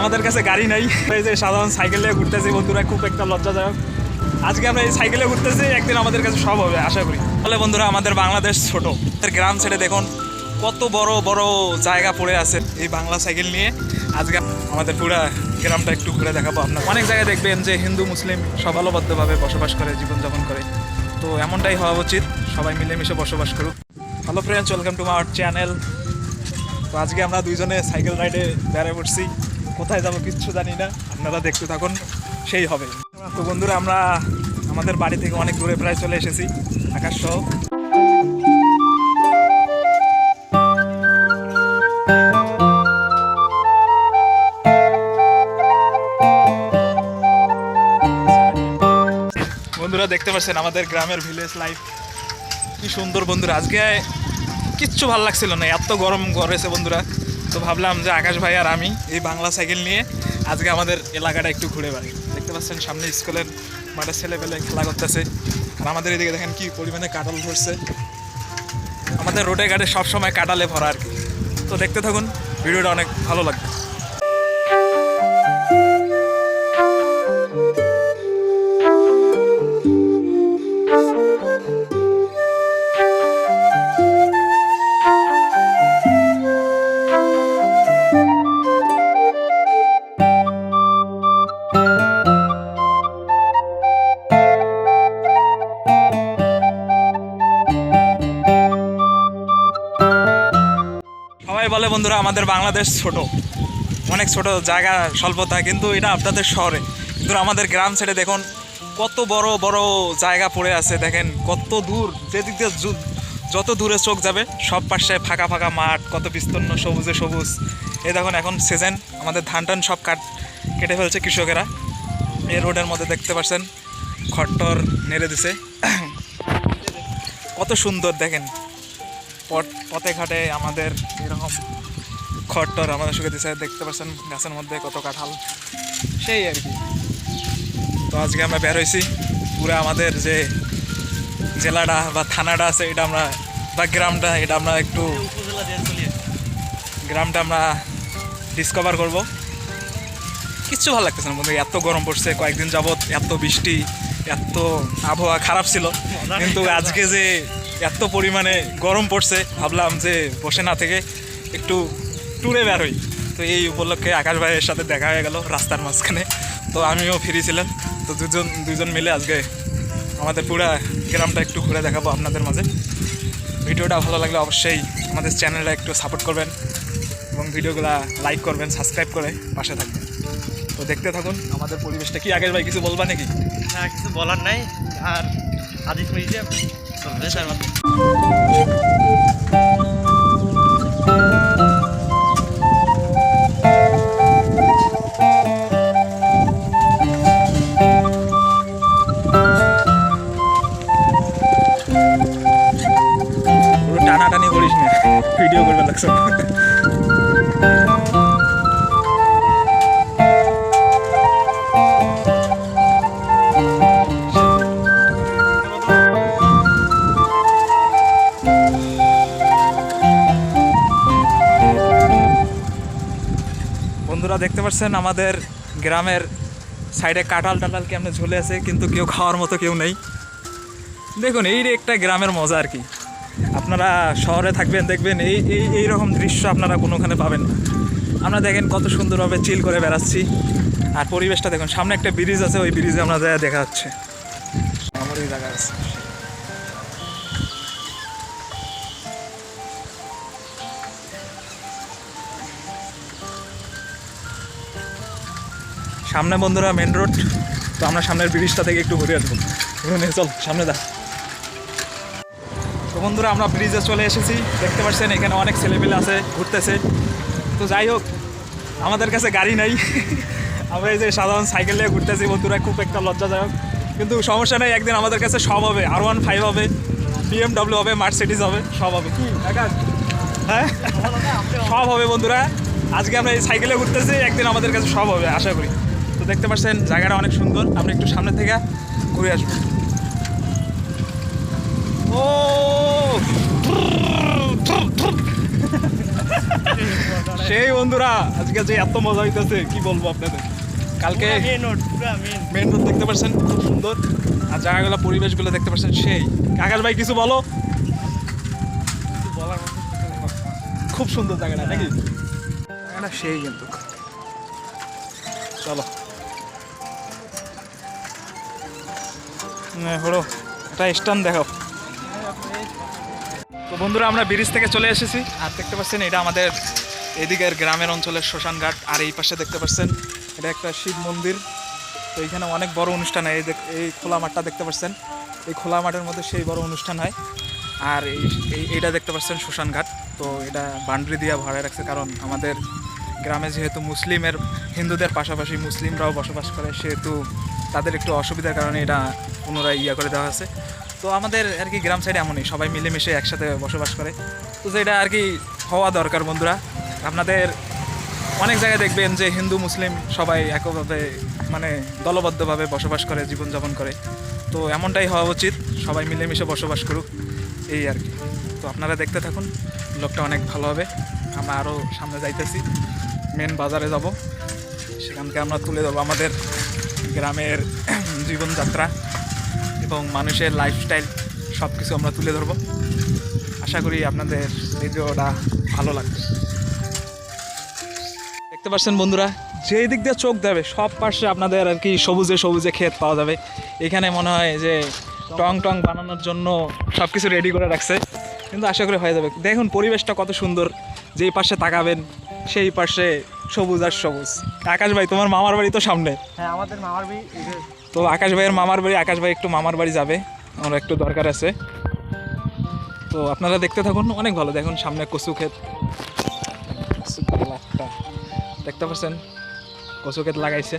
আমাদের কাছে গাড়ি নাই, এই যে সাধারণ সাইকেলে ঘুরতেছি বন্ধুরা, খুব একটা লজ্জাজনক। আজকে আমরা এই সাইকেলে ঘুরতেছি, একদিন আমাদের কাছে সব হবে আশা করি। তাহলে বন্ধুরা, আমাদের বাংলাদেশ ছোট, গ্রাম ছেড়ে দেখুন কত বড় বড় জায়গা পড়ে আছে। এই বাংলা সাইকেল নিয়ে আজকে আমাদের পুরা গ্রামটা একটু ঘুরে দেখাবো আপনার। অনেক জায়গায় দেখবেন যে হিন্দু মুসলিম সবালবদ্ধভাবে বসবাস করে, জীবনযাপন করে। তো এমনটাই হওয়া উচিত, সবাই মিলেমিশে বসবাস করুক। Hello friends, welcome to my channel. তো আজকে আমরা দুইজনে সাইকেল রাইডে বেড়ে পড়ছি, কোথায় যাবো কিচ্ছু জানি না, আপনারা দেখতে থাকুন, সেই হবে। তো বন্ধুরা, আমরা আমাদের বাড়ি থেকে অনেক দূরে প্রায় চলে এসেছি, আকাশ সহ। বন্ধুরা দেখতে পাচ্ছেন আমাদের গ্রামের ভিলেজ লাইফ কি সুন্দর। বন্ধুরা আজকে কিচ্ছু ভালো লাগছিল না, এত গরম করেছে বন্ধুরা। তো ভাবলাম যে আকাশ ভাই আর আমি এই বাংলা সাইকেল নিয়ে আজকে আমাদের এলাকাটা একটু ঘুরে বেড়াই। দেখতে পাচ্ছেন সামনে স্কুলের মাঠে ছেলেপেলে খেলা করতেছে, আর আমাদের এদিকে দেখেন কি পরিমাণে কাঁঠাল ধরছে। আমাদের রোডে ঘাটে সবসময় কাঁঠালে ভরা আর কি। তো দেখতে থাকুন, ভিডিওটা অনেক ভালো লাগবে। সবাই বলে বন্ধুরা আমাদের বাংলাদেশ ছোট, অনেক ছোট জায়গা স্বল্পতা, কিন্তু এটা আপনাদের শহরে। কিন্তু আমাদের গ্রাম ছেড়ে দেখুন কত বড় বড় জায়গা পড়ে আছে। দেখেন কত দূর, যেদিক দিয়ে যত দূরে চোখ যাবে সব পাশে ফাঁকা ফাঁকা মাঠ, কত বিস্তীর্ণ সবুজে সবুজ। এই দেখুন এখন সিজন, আমাদের ধান টান সব কেটে ফেলছে কৃষকেরা। এই রোডের মধ্যে দেখতে পাচ্ছেন খট্টর নেড়ে দিছে, কত সুন্দর। দেখেন পথে ঘাটে আমাদের এরকম খড়টর আমাদের শুকে দিচ্ছে, দেখতে পাচ্ছেন গাছের মধ্যে কত কাঁঠাল, সেই আর কি। তো আজকে আমরা বের হয়েছি পুরো আমাদের যে জেলাটা বা থানাটা আছে এটা আমরা, বা গ্রামটা, এটা আমরা একটু গ্রামটা আমরা ডিসকভার করব। কিচ্ছু ভালো লাগতেছে না বন্ধু, এত গরম পড়ছে কয়েকদিন যাবৎ, এত বৃষ্টি, এত আবহাওয়া খারাপ ছিল, কিন্তু আজকে যে এত পরিমাণে গরম পড়ছে ভাবলাম যে বসে না থেকে একটু ট্যুরে বের হই। তো এই উপলক্ষে আকাশ ভাইয়ের সাথে দেখা হয়ে গেল রাস্তার মাঝখানে। তো আমিও ফ্রি ছিলাম, তো দুজন মিলে আজকে আমাদের পুরা গ্রামটা একটু ঘুরে দেখাবো আপনাদের মাঝে। ভিডিওটা ভালো লাগলে অবশ্যই আমাদের চ্যানেলটা একটু সাপোর্ট করবেন এবং ভিডিওগুলো লাইক করবেন, সাবস্ক্রাইব করে পাশে থাকবেন। তো দেখতে থাকুন আমাদের পরিবেশটা। কি আকাশ ভাই কিছু বলবা নাকি? না, কিছু বলার নাই। আর আদি যে টানাটানি করিস না, ভিডিও করবে লাগছে। বন্ধুরা দেখতে পাচ্ছেন আমাদের গ্রামের সাইডে কাঁঠাল টাটাল কেমনে ঝুলে আছে, কিন্তু কেউ খাওয়ার মতো কেউ নেই। দেখুন এই একটা গ্রামের মজা আর কি। আপনারা শহরে থাকবেন দেখবেন এই রকম দৃশ্য আপনারা কোনোখানে পাবেন না। আমরা দেখেন কত সুন্দরভাবে চিল করে বেড়াচ্ছি, আর পরিবেশটা দেখুন। সামনে একটা ব্রিজ আছে, ওই ব্রিজে আমরা যা দেখা যাচ্ছে আমার এই জায়গা আছে। সামনে বন্ধুরা মেন রোড। তো আমরা সামনের ব্রিজটা থেকে একটু ঘুরে আসবো। চল সামনে দা। তো বন্ধুরা আমরা ব্রিজে চলে এসেছি, দেখতে পাচ্ছেন এখানে অনেক ছেলেপেলে আছে, ঘুরতেছে। তো যাই হোক, আমাদের কাছে গাড়ি নাই, আমরা এই যে সাধারণ সাইকেল নিয়ে ঘুরতেছি বন্ধুরা, খুব একটা লজ্জাজনক। কিন্তু সমস্যা নেই, একদিন আমাদের কাছে সব হবে। R15 হবে, BMW হবে, মার্সিডিজ হবে, সব হবে। কি হ্যাঁ, সব হবে বন্ধুরা। আজকে আমরা এই সাইকেলে ঘুরতেছি, একদিন আমাদের কাছে সব হবে আশা করি। তো দেখতে পাচ্ছেন জায়গাটা অনেক সুন্দর, আমরা একটু সামনে থেকে ঘুরে আসবো। ও সেই বন্ধুরা আজকে যে এত মজা হইতেছে কি বলবো আপনাদের। কালকে মেন রোড পুরা মেন। মেন রোড দেখতে পাচ্ছেন খুব সুন্দর, আর জায়গাগুলো পরিবেশগুলো দেখতে পাচ্ছেন সেই। আকাশ ভাই কিছু বলো। বলার মতো খুব সুন্দর জায়গাটা নাকি? জায়গাটা সেই কিন্তু। চলো হলো এটা স্টান দেখাও। তো বন্ধুরা আমরা ব্রিজ থেকে চলে এসেছি, আর দেখতে পাচ্ছেন এটা আমাদের এদিকের গ্রামের অঞ্চলের শ্মশান ঘাট, আর এই পাশে দেখতে পাচ্ছেন এটা একটা শিব মন্দির। তো এইখানে অনেক বড় অনুষ্ঠান হয়। এই খোলা মাঠটা দেখতে পাচ্ছেন, এই খোলা মাঠের মধ্যে সেই বড় অনুষ্ঠান হয়। আর এইটা দেখতে পাচ্ছেন শ্মশান ঘাট। তো এটা বাউন্ডারি দিয়ে ভাড়া রাখছে, কারণ আমাদের গ্রামে যেহেতু হিন্দুদের পাশাপাশি মুসলিমরাও বসবাস করে, সেহেতু তাদের একটু অসুবিধার কারণে এটা পুনরায় করে দেওয়া হয়েছে। তো আমাদের আর কি গ্রাম সাইডে এমনই সবাই মিলেমিশে একসাথে বসবাস করে, তো যেটা আর কি হওয়া দরকার বন্ধুরা। আপনাদের অনেক জায়গায় দেখবেন যে হিন্দু মুসলিম সবাই একভাবে মানে দলবদ্ধভাবে বসবাস করে, জীবনযাপন করে। তো এমনটাই হওয়া উচিত, সবাই মিলেমিশে বসবাস করুক, এই আর কি। তো আপনারা দেখতে থাকুন, ব্লগটা অনেক ভালো হবে। আমরা আরও সামনে যাইতেছি, মেন বাজারে যাব, সেখানকে আমরা তুলে দেবো আমাদের গ্রামের জীবনযাত্রা এবং মানুষের লাইফস্টাইল সব কিছু আমরা তুলে ধরবো। আশা করি আপনাদের ভিডিওটা ভালো লাগবে। দেখতে পাচ্ছেন বন্ধুরা, যেই দিক দিয়ে চোখ দেবে সব পাশে আপনাদের আর কি সবুজে সবুজে ক্ষেত পাওয়া যাবে। এখানে মনে হয় যে টং টং বানানোর জন্য সব কিছু রেডি করে রাখছে, কিন্তু আশা করি হয়ে যাবে। দেখুন পরিবেশটা কত সুন্দর, যেই পাশে তাকাবেন সেই পাশে সবুজ আর সবুজ। আকাশ ভাই তোমার মামার বাড়ি তো সামনে। হ্যাঁ আমাদের মামার বাড়ি। তো আকাশ ভাইয়ের মামার বাড়ি, আকাশ ভাই একটু মামার বাড়ি যাবে, আমার একটু দরকার আছে। তো আপনারা দেখতে থাকুন, অনেক ভালো। দেখুন সামনে কচু ক্ষেত, দেখতে পাচ্ছেন কচু ক্ষেত লাগাইছে,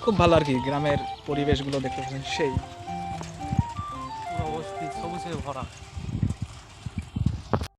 খুব ভালো আর কি। গ্রামের পরিবেশগুলো দেখতে পাচ্ছেন সেই পুরো অবস্থিত সবুজে ভরা।